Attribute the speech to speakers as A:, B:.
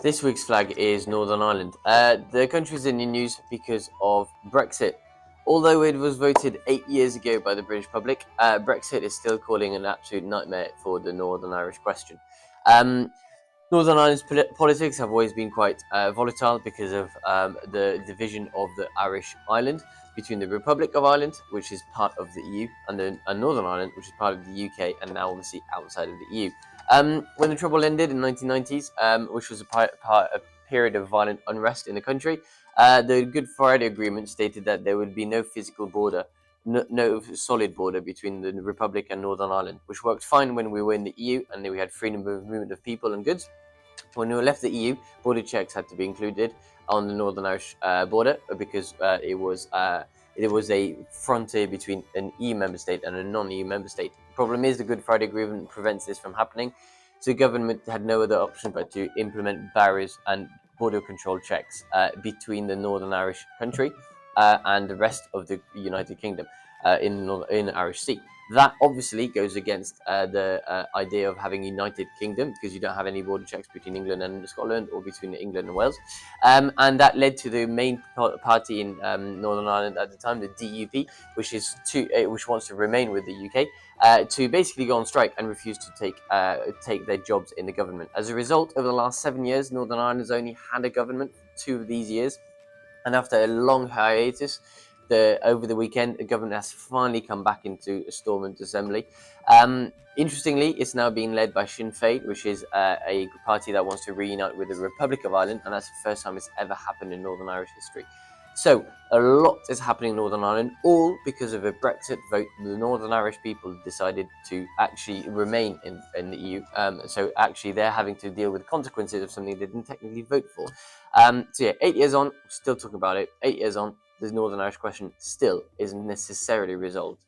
A: This week's flag is Northern Ireland. The country is in the news because of Brexit. Although it was voted 8 years ago by the British public, Brexit is still causing an absolute nightmare for the Northern Irish question. Northern Ireland's politics have always been quite volatile because of the division of the Irish island between the Republic of Ireland, which is part of the EU, and Northern Ireland, which is part of the UK and now obviously outside of the EU. When the Trouble ended in the 1990s, which was a period of violent unrest in the country, the Good Friday Agreement stated that there would be no physical border, no solid border between the Republic and Northern Ireland, which worked fine when we were in the EU and we had freedom of movement of people and goods. When we left the EU, border checks had to be included on the Northern Irish border because it was a frontier between an EU member state and a non-EU member state. The problem is the Good Friday Agreement prevents this from happening, so the government had no other option but to implement barriers and border control checks between the Northern Irish country and the rest of the United Kingdom in the Irish Sea. That obviously goes against the idea of having a United Kingdom because you don't have any border checks between England and Scotland or between England and Wales. And that led to the main party in Northern Ireland at the time, the DUP, which wants to remain with the UK, to basically go on strike and refuse to take their jobs in the government. As a result, over the last 7 years, Northern Ireland has only had a government for 2 of these years. And after a long hiatus, over the weekend, the government has finally come back into a Stormont assembly. Interestingly, it's now being led by Sinn Féin, which is a party that wants to reunite with the Republic of Ireland, and that's the first time it's ever happened in Northern Irish history. So a lot is happening in Northern Ireland, all because of a Brexit vote. The Northern Irish people decided to actually remain in the EU. So actually they're having to deal with the consequences of something they didn't technically vote for. So yeah, 8 years on, still talking about it. 8 years on, the Northern Irish question still isn't necessarily resolved.